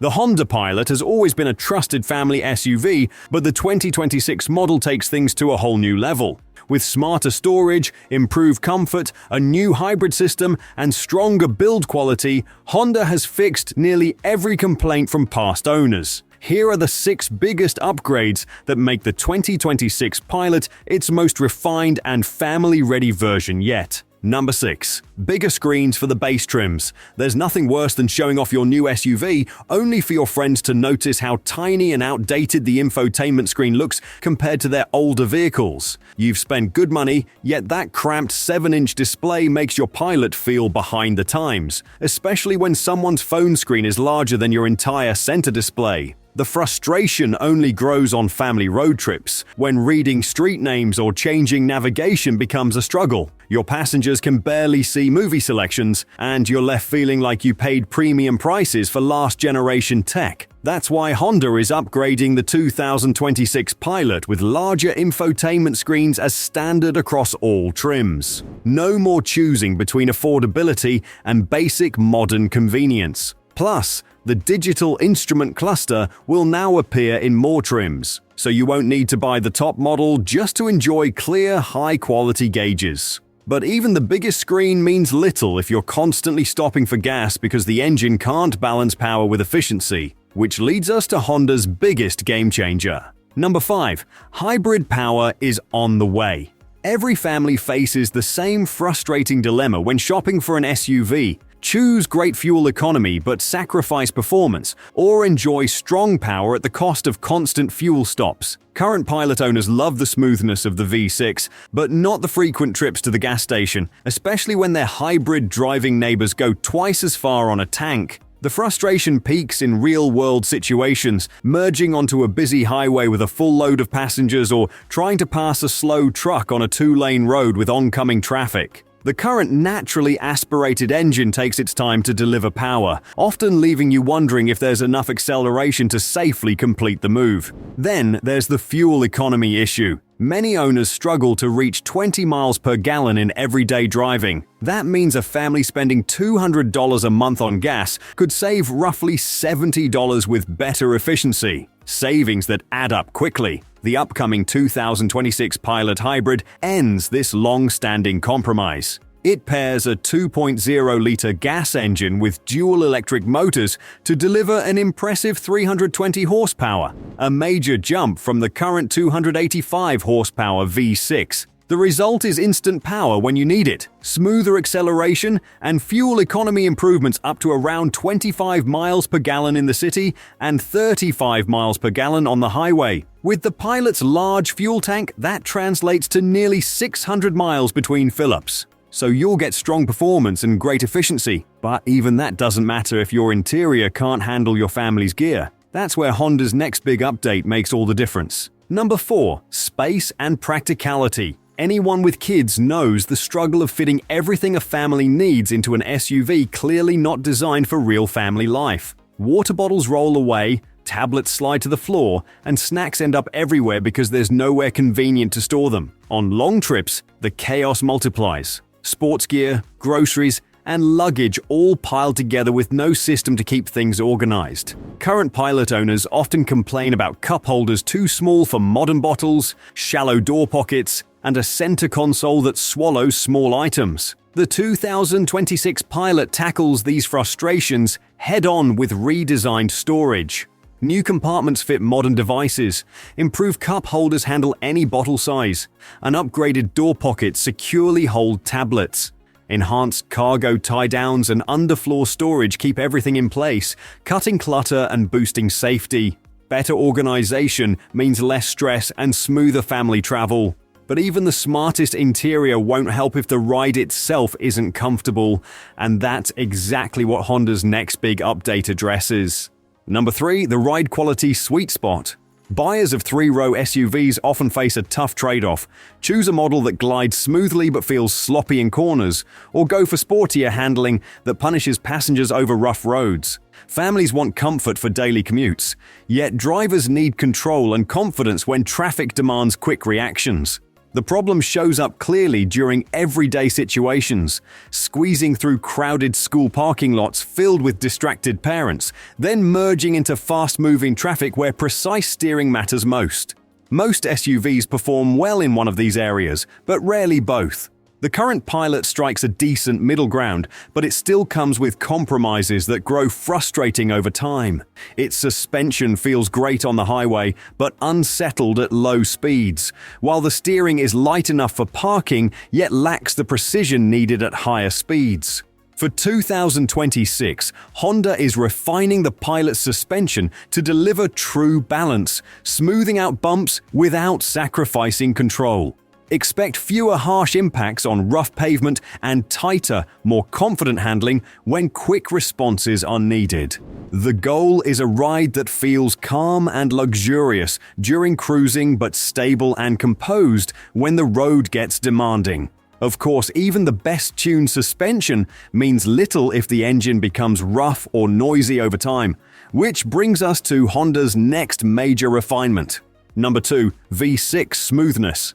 The Honda Pilot has always been a trusted family SUV, but the 2026 model takes things to a whole new level. With smarter storage, improved comfort, a new hybrid system, and stronger build quality, Honda has fixed nearly every complaint from past owners. Here are the 6 biggest upgrades that make the 2026 Pilot its most refined and family-ready version yet. Number 6. Bigger screens for the base trims. There's nothing worse than showing off your new SUV only for your friends to notice how tiny and outdated the infotainment screen looks compared to their older vehicles. You've spent good money, yet that cramped 7-inch display makes your Pilot feel behind the times, especially when someone's phone screen is larger than your entire center display. The frustration only grows on family road trips, when reading street names or changing navigation becomes a struggle. Your passengers can barely see movie selections, and you're left feeling like you paid premium prices for last-generation tech. That's why Honda is upgrading the 2026 Pilot with larger infotainment screens as standard across all trims. No more choosing between affordability and basic modern convenience. Plus, the digital instrument cluster will now appear in more trims, so you won't need to buy the top model just to enjoy clear, high-quality gauges. But even the biggest screen means little if you're constantly stopping for gas because the engine can't balance power with efficiency, which leads us to Honda's biggest game-changer. Number 5. Hybrid power is on the way. Every family faces the same frustrating dilemma when shopping for an SUV. Choose great fuel economy but sacrifice performance, or enjoy strong power at the cost of constant fuel stops. Current Pilot owners love the smoothness of the V6, but not the frequent trips to the gas station, especially when their hybrid driving neighbors go twice as far on a tank. The frustration peaks in real-world situations, merging onto a busy highway with a full load of passengers or trying to pass a slow truck on a 2-lane road with oncoming traffic. The current naturally aspirated engine takes its time to deliver power, often leaving you wondering if there's enough acceleration to safely complete the move. Then there's the fuel economy issue. Many owners struggle to reach 20 miles per gallon in everyday driving. That means a family spending $200 a month on gas could save roughly $70 with better efficiency. Savings that add up quickly. The upcoming 2026 Pilot Hybrid ends this long-standing compromise. It pairs a 2.0-liter gas engine with dual electric motors to deliver an impressive 320 horsepower, a major jump from the current 285 horsepower V6. The result is instant power when you need it, smoother acceleration, and fuel economy improvements up to around 25 miles per gallon in the city and 35 miles per gallon on the highway. With the Pilot's large fuel tank, that translates to nearly 600 miles between fill-ups. So you'll get strong performance and great efficiency, but even that doesn't matter if your interior can't handle your family's gear. That's where Honda's next big update makes all the difference. Number 4. Space and practicality. Anyone with kids knows the struggle of fitting everything a family needs into an SUV clearly not designed for real family life. Water bottles roll away, tablets slide to the floor, and snacks end up everywhere because there's nowhere convenient to store them. On long trips, the chaos multiplies. Sports gear, groceries, and luggage all piled together with no system to keep things organized. Current Pilot owners often complain about cup holders too small for modern bottles, shallow door pockets, and a center console that swallows small items. The 2026 Pilot tackles these frustrations head-on with redesigned storage. New compartments fit modern devices, improved cup holders handle any bottle size, and upgraded door pockets securely hold tablets. Enhanced cargo tie-downs and underfloor storage keep everything in place, cutting clutter and boosting safety. Better organization means less stress and smoother family travel. But even the smartest interior won't help if the ride itself isn't comfortable, and that's exactly what Honda's next big update addresses. Number 3. The ride quality sweet spot. Buyers of 3-row SUVs often face a tough trade-off. Choose a model that glides smoothly but feels sloppy in corners, or go for sportier handling that punishes passengers over rough roads. Families want comfort for daily commutes, yet drivers need control and confidence when traffic demands quick reactions. The problem shows up clearly during everyday situations, squeezing through crowded school parking lots filled with distracted parents, then merging into fast-moving traffic where precise steering matters most. Most SUVs perform well in one of these areas, but rarely both. The current Pilot strikes a decent middle ground, but it still comes with compromises that grow frustrating over time. Its suspension feels great on the highway, but unsettled at low speeds, while the steering is light enough for parking, yet lacks the precision needed at higher speeds. For 2026, Honda is refining the Pilot's suspension to deliver true balance, smoothing out bumps without sacrificing control. Expect fewer harsh impacts on rough pavement and tighter, more confident handling when quick responses are needed. The goal is a ride that feels calm and luxurious during cruising but stable and composed when the road gets demanding. Of course, even the best-tuned suspension means little if the engine becomes rough or noisy over time, which brings us to Honda's next major refinement. Number 2. V6 smoothness.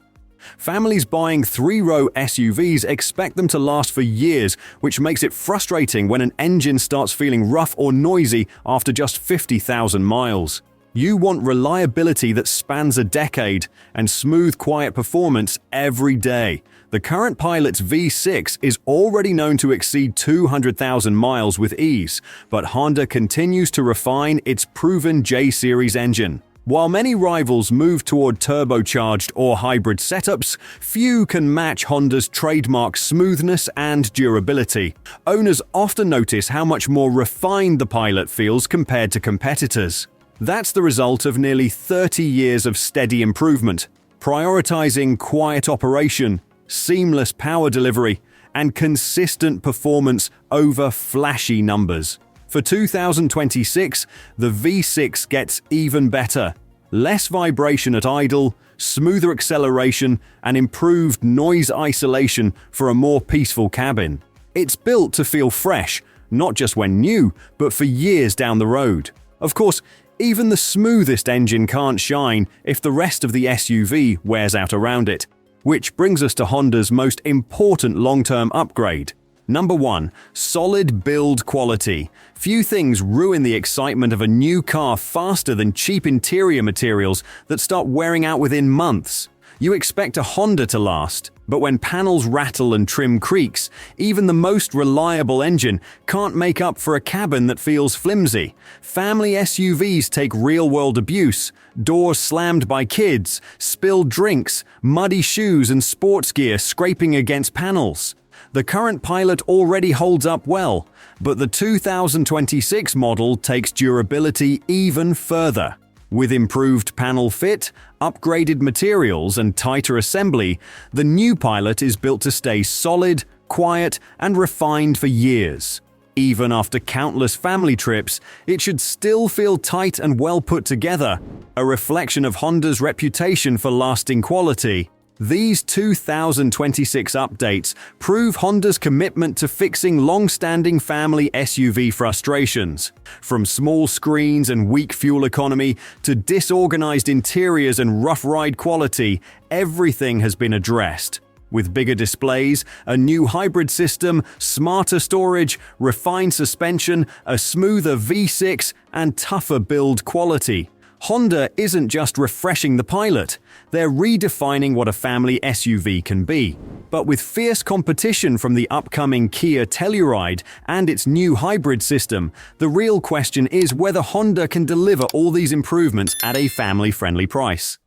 Families buying three-row SUVs expect them to last for years, which makes it frustrating when an engine starts feeling rough or noisy after just 50,000 miles. You want reliability that spans a decade and smooth, quiet performance every day. The current Pilot's V6 is already known to exceed 200,000 miles with ease, but Honda continues to refine its proven J-Series engine. While many rivals move toward turbocharged or hybrid setups, few can match Honda's trademark smoothness and durability. Owners often notice how much more refined the Pilot feels compared to competitors. That's the result of nearly 30 years of steady improvement, prioritizing quiet operation, seamless power delivery, and consistent performance over flashy numbers. For 2026, the V6 gets even better. Less vibration at idle, smoother acceleration, and improved noise isolation for a more peaceful cabin. It's built to feel fresh, not just when new, but for years down the road. Of course, even the smoothest engine can't shine if the rest of the SUV wears out around it. Which brings us to Honda's most important long-term upgrade. Number 1. Solid build quality. Few things ruin the excitement of a new car faster than cheap interior materials that start wearing out within months. You expect a Honda to last, but when panels rattle and trim creaks, even the most reliable engine can't make up for a cabin that feels flimsy. Family SUVs take real-world abuse, doors slammed by kids, spilled drinks, muddy shoes and sports gear scraping against panels. The current Pilot already holds up well, but the 2026 model takes durability even further. With improved panel fit, upgraded materials, and tighter assembly, the new Pilot is built to stay solid, quiet, and refined for years. Even after countless family trips, it should still feel tight and well put together, a reflection of Honda's reputation for lasting quality. These 2026 updates prove Honda's commitment to fixing long-standing family SUV frustrations. From small screens and weak fuel economy to disorganized interiors and rough ride quality, everything has been addressed. With bigger displays, a new hybrid system, smarter storage, refined suspension, a smoother V6, and tougher build quality, Honda isn't just refreshing the Pilot, they're redefining what a family SUV can be. But with fierce competition from the upcoming Kia Telluride and its new hybrid system, the real question is whether Honda can deliver all these improvements at a family-friendly price.